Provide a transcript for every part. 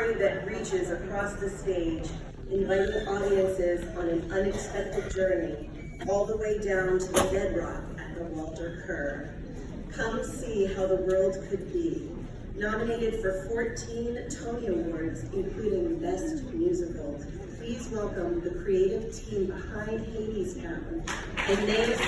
story that reaches across the stage, inviting audiences on an unexpected journey, all the way down to the bedrock at the Walter Kerr. Come see how the world could be. Nominated for 14 Tony Awards, including Best Musical. Please welcome the creative team behind Hadestown, Anaïs.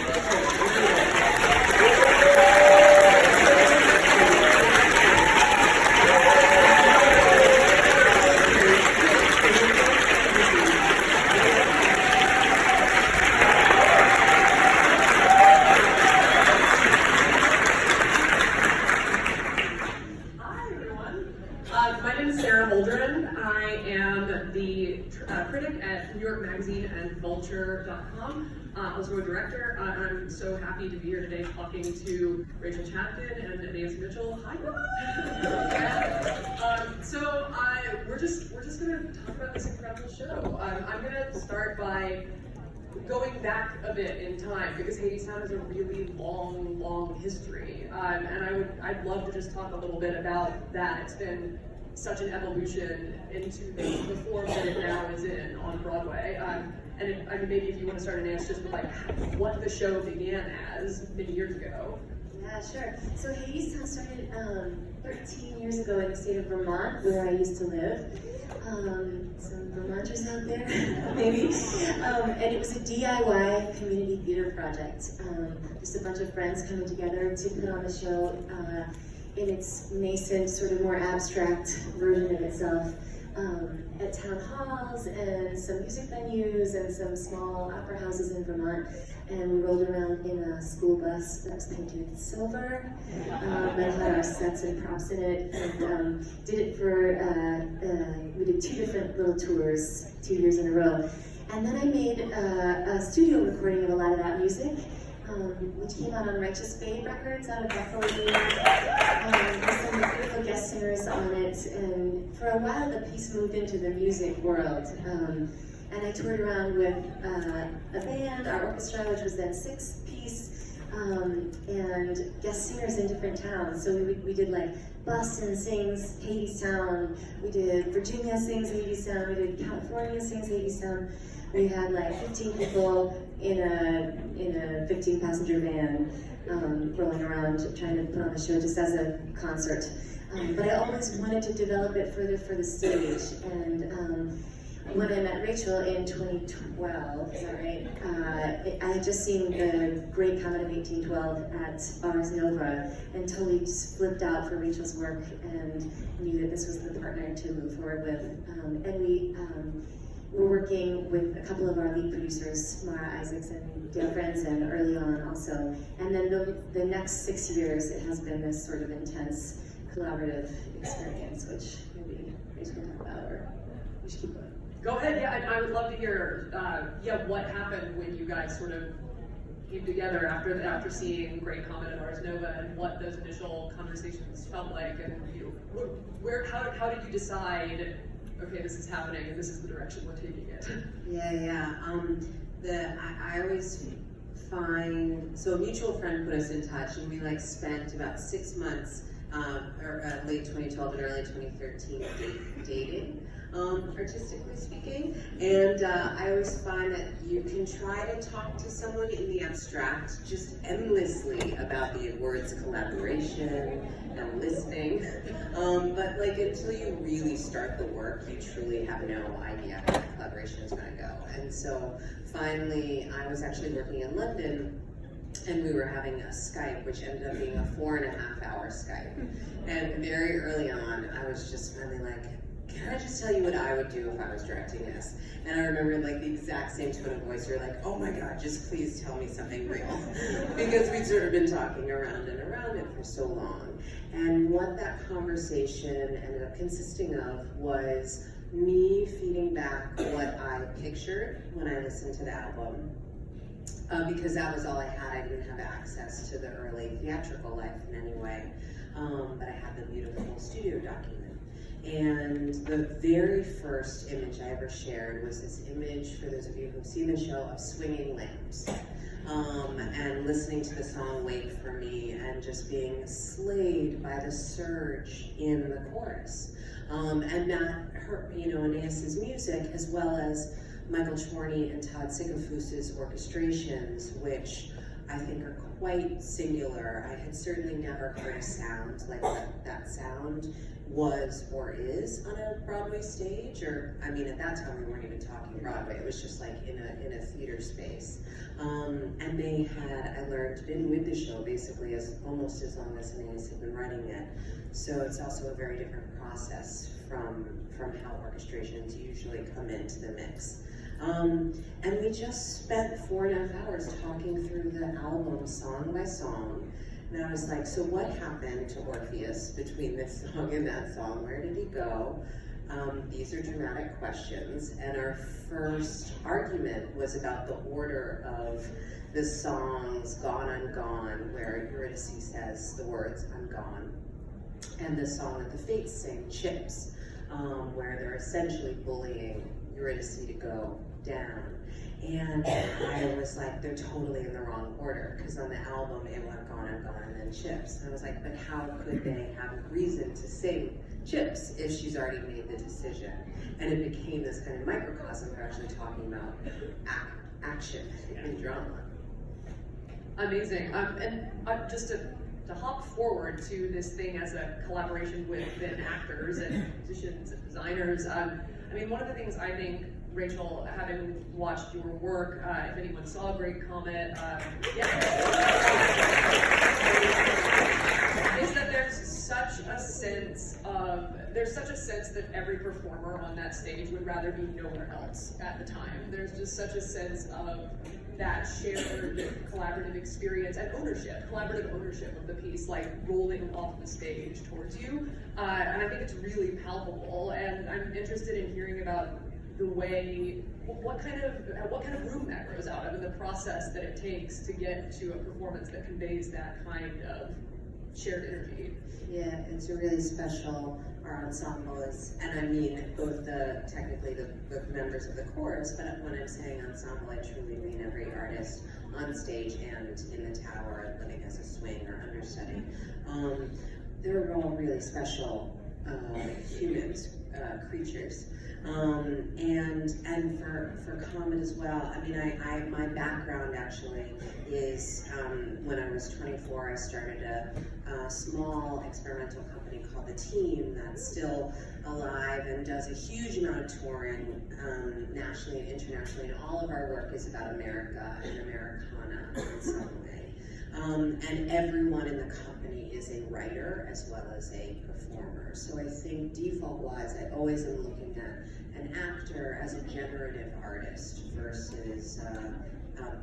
My name is Sara Holdren. I am the critic at New York Magazine and Vulture.com, also a director. I'm so happy to be here today talking to Rachel Chaplin and Anaïs Mitchell. Hi. We're just going to talk about this incredible show. I'm going to start by going back a bit in time, because Hadestown has a really long history, and I'd love to just talk a little bit about that. It's been such an evolution into the form that it now is in on Broadway. And maybe if you want to start, Anaïs, just with like what the show began as many years ago. Yeah, sure. So Hadestown started 13 years ago in the state of Vermont, where I used to live. Some Vermonters out there, maybe. And it was a DIY community theater project. Just a bunch of friends coming together to put on a show in its nascent, sort of more abstract version of itself, at town halls and some music venues and some small opera houses in Vermont. And we rolled around in a school bus that was painted silver, and had our sets and props in it, and did it for, we did 2 different little tours, 2 years in a row. And then I made a studio recording of a lot of that music, which came out on Righteous Babe Records out of Buffalo, New York, with some beautiful guest singers on it. And for a while, the piece moved into the music world. And I toured around with a band, our orchestra, which was then 6-piece, and guest singers in different towns. So we did like Boston sings Hadestown, we did Virginia sings Hadestown, we did California sings Hadestown. We had like 15 people in a 15-passenger van rolling around trying to put on a show just as a concert. But I always wanted to develop it further for the stage. And when I met Rachel in 2012, is that right? I had just seen the Great Comet of 1812 at Ars Nova and totally just flipped out for Rachel's work and knew that this was the partner to move forward with. And we were working with a couple of our lead producers, Mara Isaacs and Dale Frenzen, early on also. And then the next 6 years, it has been this sort of intense collaborative experience, which maybe Rachel can talk about, or we should keep going. Go ahead, yeah, and I would love to hear, what happened when you guys sort of came together after seeing Great Comet and Ars Nova, and what those initial conversations felt like, and how did you decide, okay, this is happening and this is the direction we're taking it? I always find, so a mutual friend put us in touch, and we like spent about 6 months, late 2012 and early 2013 dating. Artistically speaking, and I always find that you can try to talk to someone in the abstract just endlessly about the words collaboration and listening, but like until you really start the work, you truly have no idea how the collaboration is going to go. And so finally, I was actually working in London, and we were having a Skype, which ended up being a 4.5-hour Skype. And very early on, I was just finally like, can I just tell you what I would do if I was directing this? And I remember like the exact same tone of voice. You're like, oh my God, just please tell me something real. Because we'd sort of been talking around and around it for so long. And what that conversation ended up consisting of was me feeding back what I pictured when I listened to the album. Because that was all I had. I didn't have access to the early theatrical life in any way. But I had the beautiful studio document. And the very first image I ever shared was this image, for those of you who've seen the show, of swinging lamps. and listening to the song Wait For Me and just being slayed by the surge in the chorus. And that, Anaïs's music, as well as Michael Chorney and Todd Sickafoos's orchestrations, which I think are quite singular. I had certainly never heard a sound like that sound was or is on a Broadway stage, or, I mean, at that time we weren't even talking Broadway, it was just like in a theater space. And they had, I learned, been with the show basically almost as long as Anaïs had been writing it. So it's also a very different process from how orchestrations usually come into the mix. And we just spent 4.5 hours talking through the album song by song. And I was like, so what happened to Orpheus between this song and that song? Where did he go? These are dramatic questions. And our first argument was about the order of the songs Gone, I'm Gone, where Eurydice says the words, I'm gone. And the song that the Fates sing, Chips, where they're essentially bullying Eurydice to go down. And I was like, they're totally in the wrong order, because on the album it went Gone, I'm Gone, and then Chips. And I was like, but how could they have a reason to sing Chips if she's already made the decision? And it became this kind of microcosm of actually talking about action and drama. Amazing. And just to hop forward to this thing as a collaboration with then actors and musicians and designers. I mean, one of the things I think, Rachel, having watched your work, if anyone saw Great Comet, is that there's such a sense that every performer on that stage would rather be nowhere else at the time. There's just such a sense of that shared collaborative experience and collaborative ownership of the piece, like rolling off the stage towards you. And I think it's really palpable, and I'm interested in hearing about the way, what kind of room that grows out of, and the process that it takes to get to a performance that conveys that kind of shared energy. Yeah, it's a really special, our ensemble is, and I mean both technically the members of the chorus, but when I'm saying ensemble, I truly mean every artist on stage and in the tower, living as a swing or understudy. They're all really special humans, creatures. And for Comet as well, I mean, my background actually is, when I was 24, I started a small experimental company called The Team that's still alive and does a huge amount of touring, nationally and internationally, and all of our work is about America and Americana in some way. And everyone in the company is a writer as well as a performer. So I think default-wise, I always am looking at an actor as a generative artist versus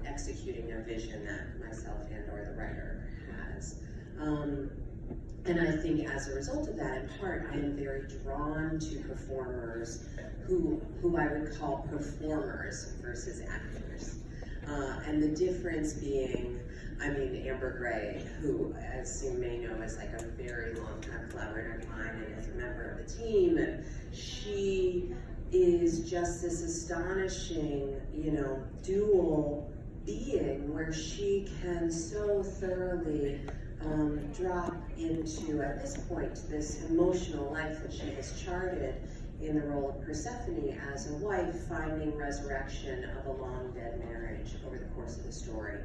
executing a vision that myself and or the writer has. And I think as a result of that, in part, I am very drawn to performers who I would call performers versus actors. And the difference being, I mean, Amber Gray, who, as you may know, is like a very long-time collaborator of mine and is a member of the team, and she is just this astonishing, dual being where she can so thoroughly drop into, at this point, this emotional life that she has charted in the role of Persephone as a wife finding resurrection of a long dead marriage over the course of the story.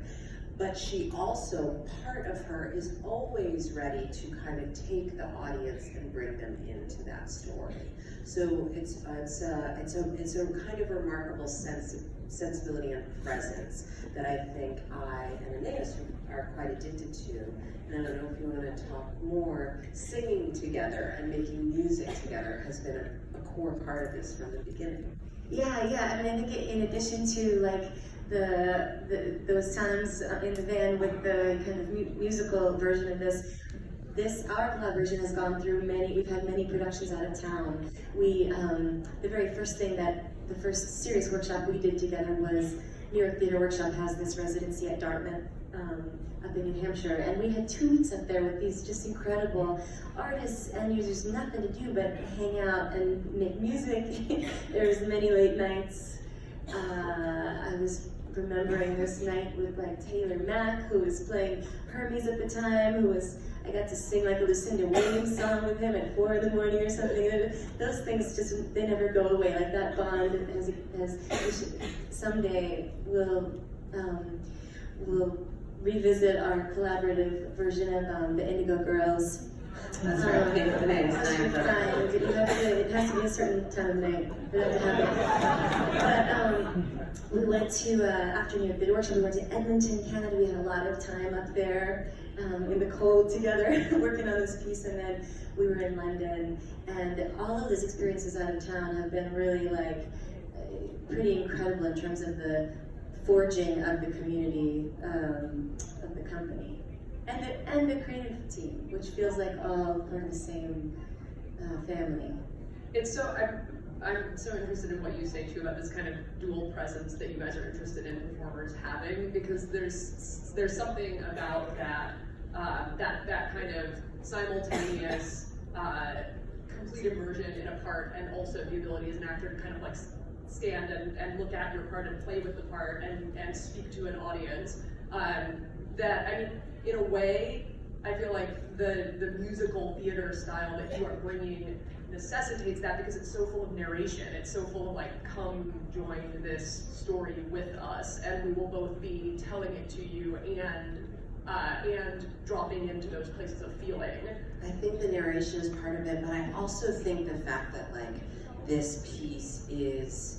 But she also, part of her is always ready to kind of take the audience and bring them into that story. So it's a kind of remarkable sensibility and presence that I think I and Anaïs are quite addicted to. And I don't know if you want to talk more. Singing together and making music together has been a core part of this from the beginning. Yeah. I mean, I think in addition to like those times in the van with the kind of musical version of this, our collaboration has gone through we've had many productions out of town. The very first thing the first serious workshop we did together was New York Theater Workshop has this residency at Dartmouth, up in New Hampshire, and we had 2 weeks up there with these just incredible artists and users, nothing to do but hang out and make music. There was many late nights. I was remembering this night with like Taylor Mack, who was playing Hermes at the time, I got to sing like a Lucinda Williams song with him at 4 in the morning or something. And those things just, they never go away. Like that bond someday we'll revisit our collaborative version of the Indigo Girls. That's right. Okay, for the next time. It has to be a certain time of night for that to happen. But we went to, after we did the workshop, we went to Edmonton, Canada. We had a lot of time up there in the cold together, working on this piece, and then we were in London. And all of those experiences out of town have been really like pretty incredible in terms of the forging of the community of the company. And the creative team, which feels like all part of the same family. It's so, I'm so interested in what you say too about this kind of dual presence that you guys are interested in performers having, because there's something about that that kind of simultaneous complete immersion in a part, and also the ability as an actor to kind of like stand and look at your part and play with the part and speak to an audience. That, I mean, in a way, I feel like the musical theater style that you are bringing necessitates that, because it's so full of narration. It's so full of like, come join this story with us, and we will both be telling it to you and dropping into those places of feeling. I think the narration is part of it, but I also think the fact that like this piece is,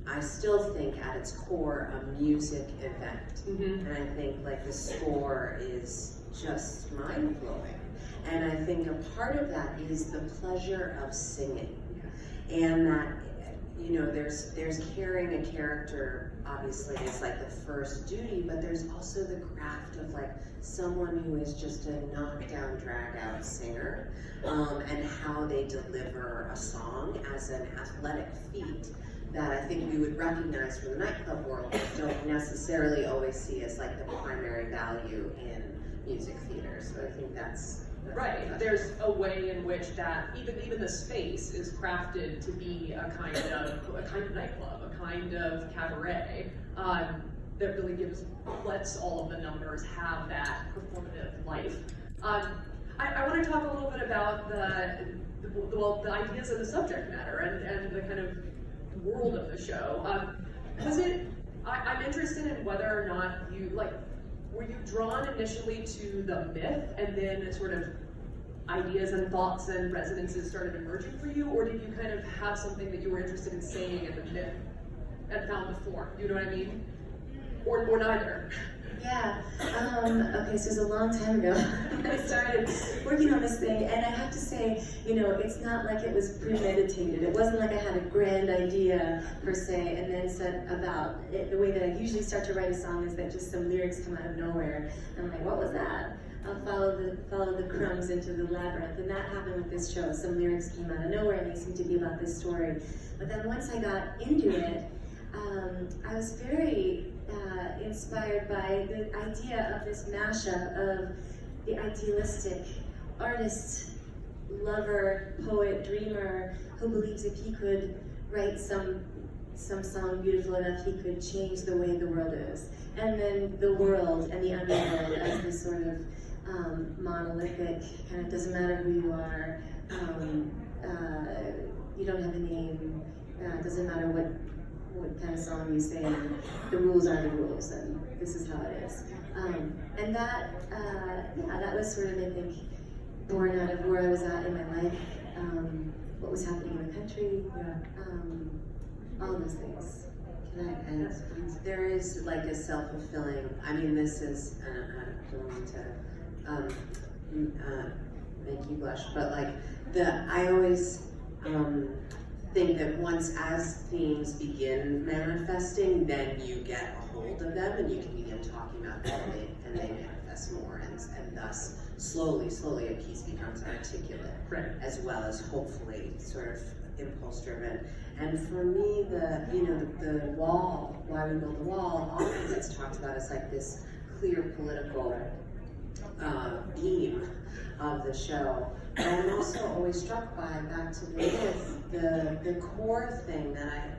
I still think at its core a music event, and I think like the score is just mind-blowing, and I think a part of that is the pleasure of singing, and that, you know, there's carrying a character obviously is like the first duty, but there's also the craft of like someone who is just a knockdown, drag-out singer, and how they deliver a song as an athletic feat that I think we would recognize from the nightclub world, but don't necessarily always see as like the primary value in music theater. So I think that's right. There's a way in which that even the space is crafted to be a kind of nightclub, a kind of cabaret that really lets all of the numbers have that performative life. I want to talk a little bit about the ideas of the subject matter and the kind of world of the show. I'm interested in whether or not were you drawn initially to the myth, and then sort of ideas and thoughts and resonances started emerging for you, or did you kind of have something that you were interested in saying in the myth and found the form? You know what I mean? Or neither? Yeah. Okay, so it was a long time ago I started working on this thing, and I have to say, you know, it's not like it was premeditated. It wasn't like I had a grand idea per se, and then set about it. The way that I usually start to write a song is that just some lyrics come out of nowhere. I'm like, what was that? I'll follow the crumbs into the labyrinth, and that happened with this show. Some lyrics came out of nowhere, and they seemed to be about this story. But then once I got into it, I was very inspired by the idea of this mashup of the idealistic artist, lover, poet, dreamer, who believes if he could write some song beautiful enough, he could change the way the world is. And then the world and the underworld as this sort of monolithic, kind of doesn't matter who you are, you don't have a name, doesn't matter what kind of song you sing, the rules are the rules, and this is how it is. And that, that was sort of, I think, born out of where I was at in my life, what was happening in the country, all those things. And there is like a self-fulfilling, I mean, this is, I'm going to make you blush, but like, I always think that once as themes begin manifesting, then you get a hold of them and you can begin talking about them, and they manifest more, and thus slowly a piece becomes articulate, right, as well as hopefully sort of impulse driven. And for me, the wall, why we build the wall, often gets talked about as like this clear political theme of the show. But I'm also always struck by, back to the myth, the core thing that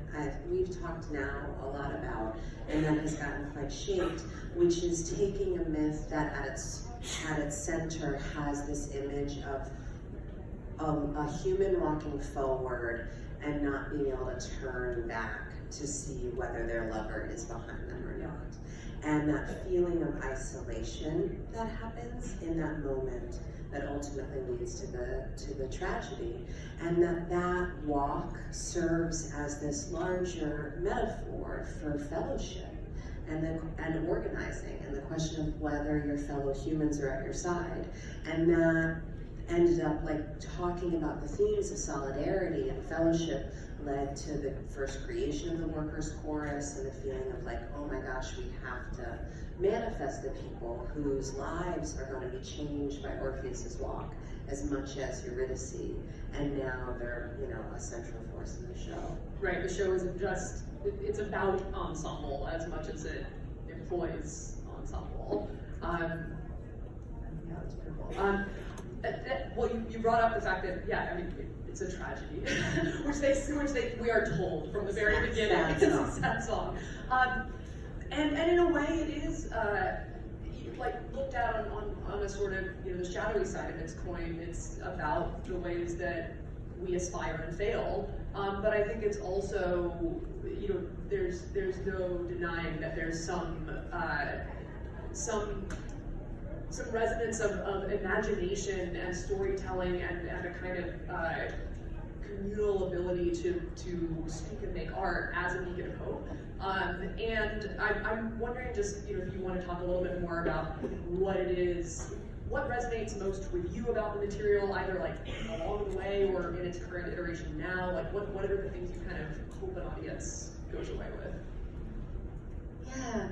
we've talked now a lot about, and that has gotten quite shaped, which is taking a myth that at its center has this image of a human walking forward and not being able to turn back to see whether their lover is behind them or not. And that feeling of isolation that happens in that moment that ultimately leads to the tragedy, and that walk serves as this larger metaphor for fellowship and organizing, and the question of whether your fellow humans are at your side. And that ended up like talking about the themes of solidarity and fellowship led to the first creation of the workers' chorus and the feeling of like, oh my gosh, we have to manifest the people whose lives are going to be changed by Orpheus's walk as much as Eurydice, and now they're, you know, a central force in the show. Right, the show isn't just, it's about ensemble as much as it employs ensemble. Yeah, that's beautiful. Well, you brought up the fact that, yeah, I mean, it's a tragedy, which we are told from the very beginning. It's a sad song. And in a way it is, like, looked at on a sort of, you know, the shadowy side of its coin. It's about the ways that we aspire and fail. But I think it's also, you know, there's no denying that there's some resonance of imagination and storytelling and a kind of communal ability to speak and make art as a beacon of hope. And I'm wondering just, you know, if you want to talk a little bit more about what it is, what resonates most with you about the material, either like along the way or in its current iteration now. Like what are the things you kind of hope an audience goes away with? Yeah.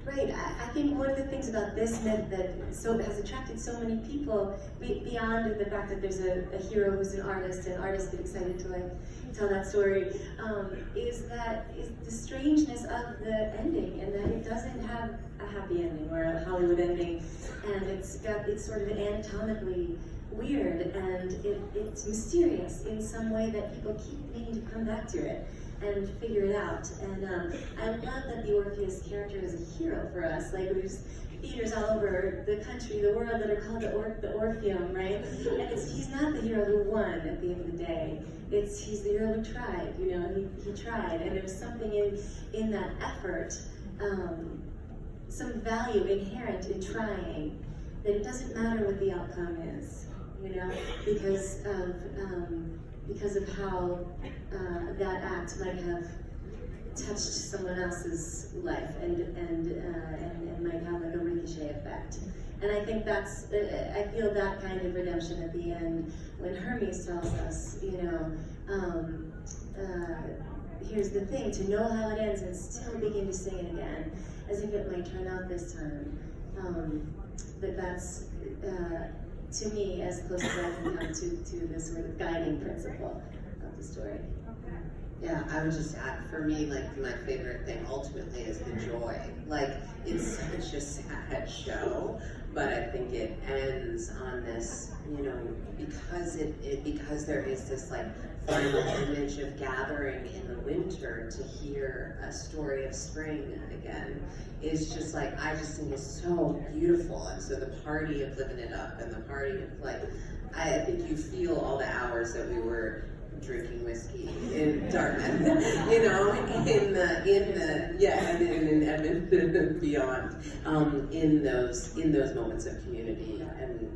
Right, I think one of the things about this myth that has attracted so many people, beyond the fact that there's a hero who's an artist, and artists get excited to like tell that story, is the strangeness of the ending, and that it doesn't have a happy ending or a Hollywood ending, and it's sort of anatomically weird, and it's mysterious in some way that people keep needing to come back to it and figure it out. And I love that the Orpheus character is a hero for us. Like, there's theaters all over the country, the world, that are called the Orpheum, right? And he's not the hero who won at the end of the day. He's the hero who tried, you know, he tried. And there's something in that effort, some value inherent in trying, that it doesn't matter what the outcome is, you know, because of how that act might have touched someone else's life and might have like a ricochet effect. And I think I feel that kind of redemption at the end when Hermes tells us, you know, here's the thing, to know how it ends and still begin to sing it again, as if it might turn out this time. That's, to me, as close as I can come to the sort of guiding principle of the story. Yeah, I would just add, for me, like, my favorite thing ultimately is the joy. Like, it's such a sad show, but I think it ends on this, you know, because there is this, like, final image of gathering in the winter to hear a story of spring again is just like, I just think it's so beautiful. And so the party of living it up and the party of, like, I think you feel all the hours that we were drinking whiskey in Dartmouth, you know, in Edmonton and beyond, in those moments of community and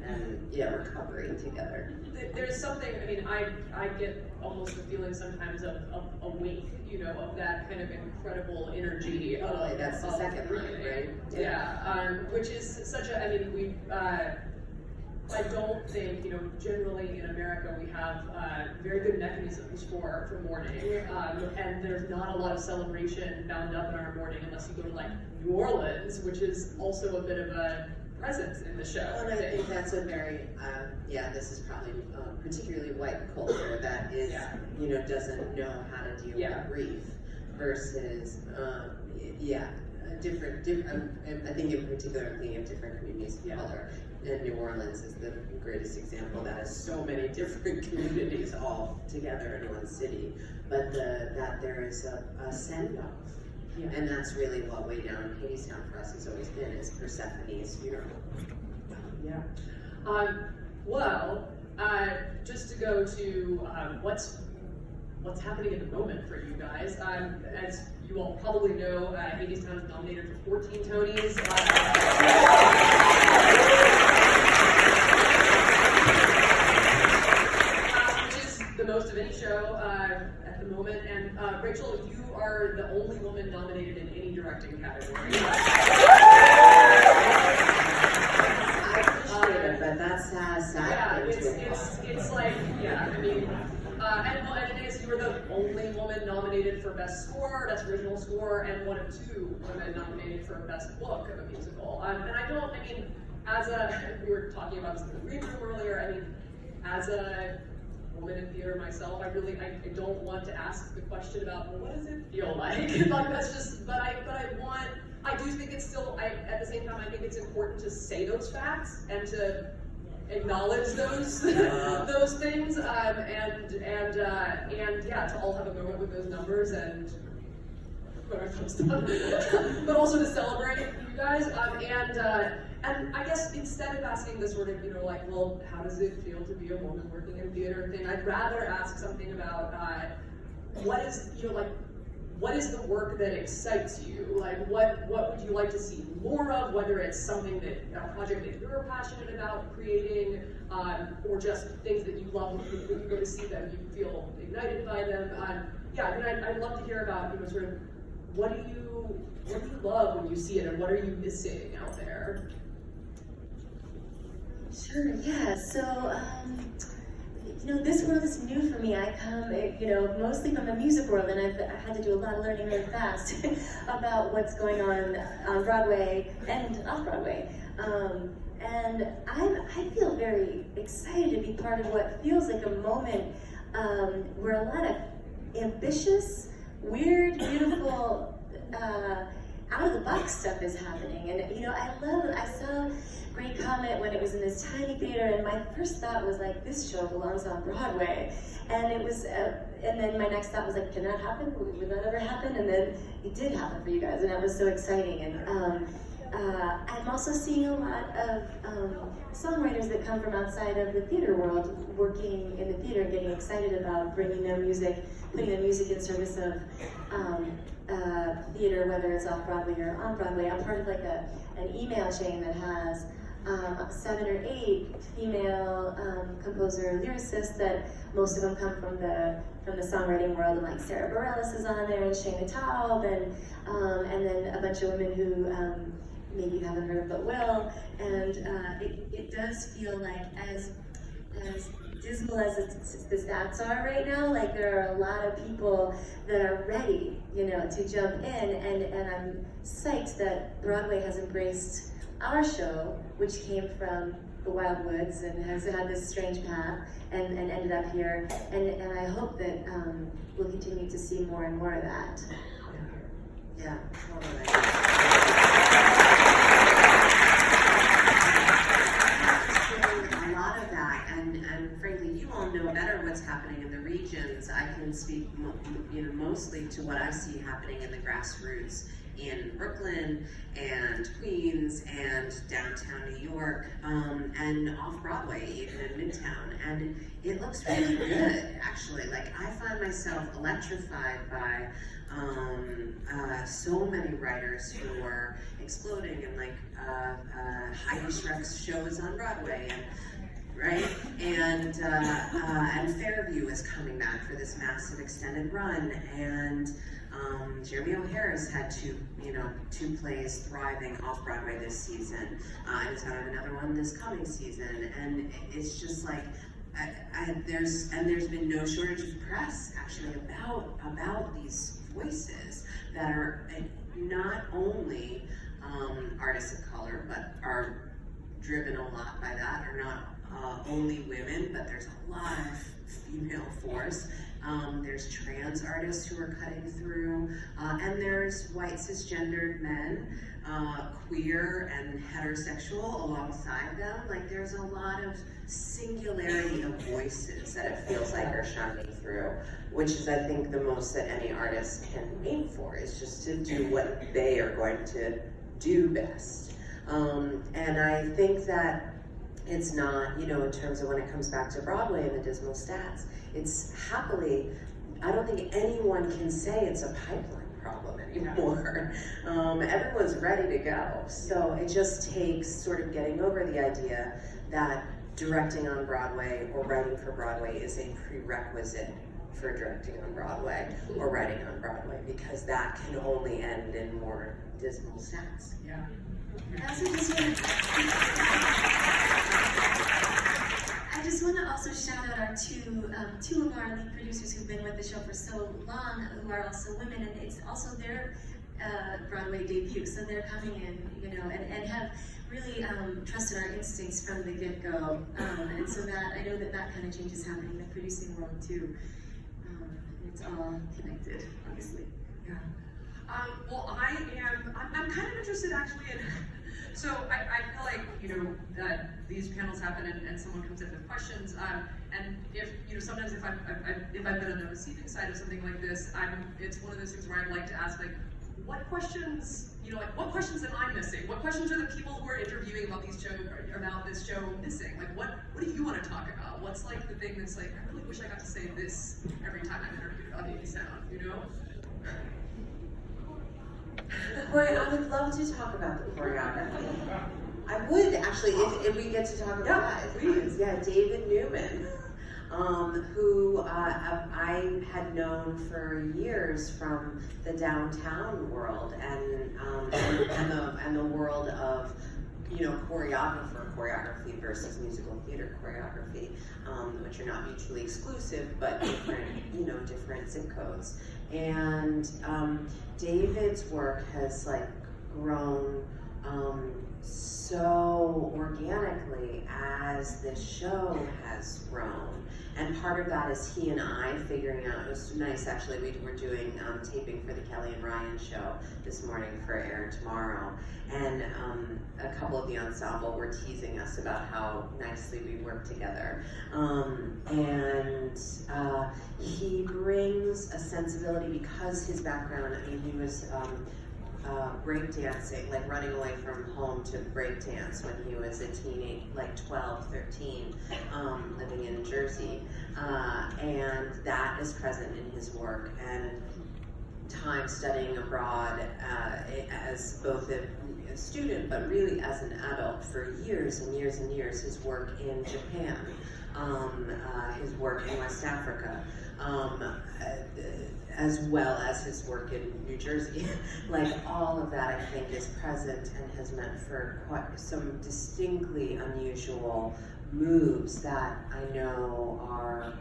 recovery together. There's something, I mean, I get almost the feeling sometimes of a wake, you know, of that kind of incredible energy. Totally, that's the second line, right? Yeah, which is such a, I mean, I don't think, you know, generally in America we have very good mechanisms for mourning, and there's not a lot of celebration bound up in our mourning unless you go to, like, New Orleans, which is also a bit of a presence in the show. Well, and I think that's a very, this is probably particularly white culture that is, you know, doesn't know how to deal with grief versus, different, I think in particular I'm thinking of different communities of color. and New Orleans is the greatest example that has so many different communities all together in one city, but that there is a send-off. Yeah. And that's really what Way Down in Hadestown for us has always been, is Persephone's funeral. Yeah. Well, just to go to what's happening at the moment for you guys. As you all probably know, Hadestown is nominated for 14 Tonys. Which is the most of any show at the moment. And Rachel, you are the only woman nominated in any directing category. But that's sad. Yeah, it's like, yeah, I mean, and Anaïs, you were the only woman nominated for Best Score, Best Original Score, and one of 2 women nominated for Best Book of a Musical. And we were talking about this in the green room earlier, I mean, as a woman in theater myself, I don't want to ask the question about, well, what does it feel like? Like, that's just, I do think it's still, at the same time, I think it's important to say those facts and to acknowledge those those things, and yeah, to all have a moment with those numbers and put our thumbs down, but also to celebrate you guys, and I guess instead of asking this sort of, like, well, how does it feel to be a woman working in theater thing, I'd rather ask something about what is the work that excites you? Like, what would you like to see more of? Whether it's something a project that you're passionate about creating, or just things that you love when you go to see them, you feel ignited by them. Yeah, I mean, I'd love to hear about, sort of, what do you love when you see it, and what are you missing out there? Sure, yeah, so, this world is new for me. I come, mostly from the music world, and I've had to do a lot of learning really fast about what's going on Broadway and off-Broadway. And I feel very excited to be part of what feels like a moment where a lot of ambitious, weird, beautiful, out-of-the-box stuff is happening. And, I saw Great Comet when it was in this tiny theater, and my first thought was like, this show belongs on Broadway. And it was, and then my next thought was like, can that happen? Would that ever happen? And then it did happen for you guys, and that was so exciting. And I'm also seeing a lot of songwriters that come from outside of the theater world, working in the theater, getting excited about bringing their music, putting their music in service of theater, whether it's off Broadway or on Broadway. I'm part of like an email chain that has 7 or 8 female composer lyricists that most of them come from the songwriting world, and like Sara Bareilles is on there, and Shana Taub, and then a bunch of women who maybe you haven't heard of but will, and it does feel like as dismal as the stats are right now, like there are a lot of people that are ready, to jump in, and I'm psyched that Broadway has embraced our show, which came from the Wild Woods and has had this strange path and ended up here, and I hope that we'll continue to see more and more of that. Yeah, totally. A lot of that, and frankly, you all know better what's happening in the regions. I can speak, mostly to what I see happening in the grassroots in Brooklyn and Queens and downtown New York, and off Broadway, even in Midtown, and it looks really good, actually. Like, I find myself electrified by so many writers who are exploding, and like Heidi Schreck's show is on Broadway, and right, and Fairview is coming back for this massive extended run, and Jeremy O'Hara's had two plays thriving off Broadway this season, and he's gonna have another one this coming season, and it's just like there's been no shortage of press actually about these voices that are not only artists of color, but are driven a lot by that, are not only women, but there's a lot of female force There's trans artists who are cutting through, and there's white cisgendered men, queer and heterosexual alongside them. Like there's a lot of singularity of voices that it feels like are shining through, which is I think the most that any artist can aim for, is just to do what they are going to do best. And I think that it's not, you know, in terms of when it comes back to Broadway and the dismal stats, it's happily, I don't think anyone can say it's a pipeline problem anymore. Everyone's ready to go. So it just takes sort of getting over the idea that directing on Broadway or writing for Broadway is a prerequisite for directing on Broadway or writing on Broadway, because that can only end in more dismal stats. Yeah. I just want to also shout out our two of our lead producers who've been with the show for so long, who are also women, and it's also their Broadway debut, so they're coming in, you know, and have really trusted our instincts from the get-go, and so that I know that kind of change is happening in the producing world too. It's all connected, obviously. Yeah. Well, I'm kind of interested actually in, so I feel like, you know, that these panels happen and someone comes in with questions, and if, you know, sometimes if I've been on the receiving side of something like this, it's one of those things where I'd like to ask, like, what questions, you know, like, what questions am I missing? What questions are the people who are interviewing about this show missing? Like, what do you want to talk about? What's like the thing that's like, I really wish I got to say this every time I'm interviewed on Hadestown, you know? I would love to talk about the choreography. I would actually, if we get to talk about that. Please. Yeah, David Newman, who I had known for years from the downtown world and the world of, you know, choreography versus musical theater choreography, which are not mutually exclusive, but different, you know, different zip codes. And David's work has like grown so organically as this show has grown. And part of that is he and I figuring out, it was nice actually, we were doing taping for the Kelly and Ryan show this morning for air tomorrow. And a couple of the ensemble were teasing us about how nicely we work together. He brings a sensibility because his background, I mean, he was breakdancing, like running away from home to breakdance when he was a teenage, like 12, 13, living in Jersey. And that is present in his work. And time studying abroad as both a student, but really as an adult for years and years and years, his work in Japan, his work in West Africa, as well as his work in New Jersey. Like all of that I think is present and has meant for quite some distinctly unusual moves that I know are,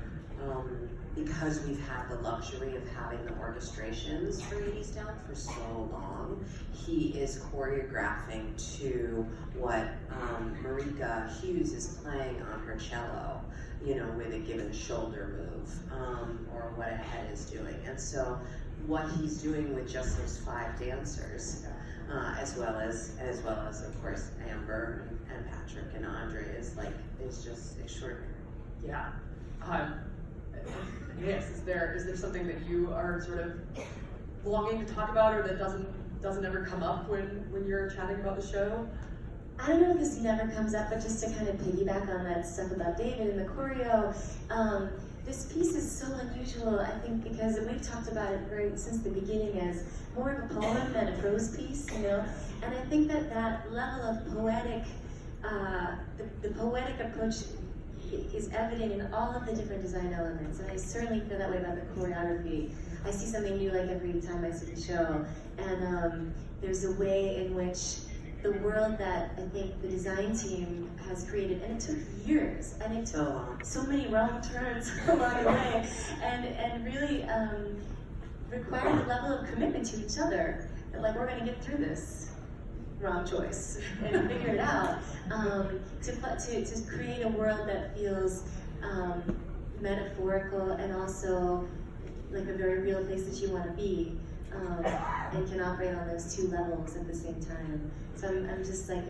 because we've had the luxury of having the orchestrations for Hadestown for so long, he is choreographing to what Marika Hughes is playing on her cello, you know, with a given shoulder move, or what a head is doing. And so what he's doing with just those 5 dancers, as well as of course Amber and Patrick and Andre, is like, it's just extraordinary. Yeah. Yes, is there something that you are sort of longing to talk about, or that doesn't ever come up when you're chatting about the show? I don't know if this never comes up, but just to kind of piggyback on that stuff about David and the choreo, this piece is so unusual, I think, because we've talked about it since the beginning as more of a poem than a prose piece, you know? And I think that level of poetic, the poetic approach is evident in all of the different design elements, and I certainly feel that way about the choreography. I see something new like every time I see the show, and there's a way in which the world that I think the design team has created, and it took years, and it took so many wrong turns along the way, and really required a level of commitment to each other, that like, we're gonna get through this wrong choice and figure it out, to create a world that feels metaphorical and also like a very real place that you want to be, and can operate on those two levels at the same time. So I'm just like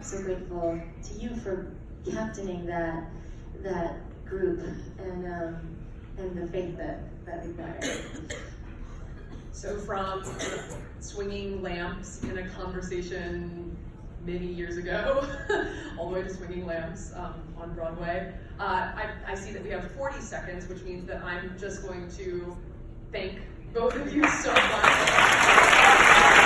so grateful to you for captaining that group and the faith that requires. So from swinging lamps in a conversation many years ago, all the way to swinging lamps on Broadway, I see that we have 40 seconds, which means that I'm just going to thank both of you so much.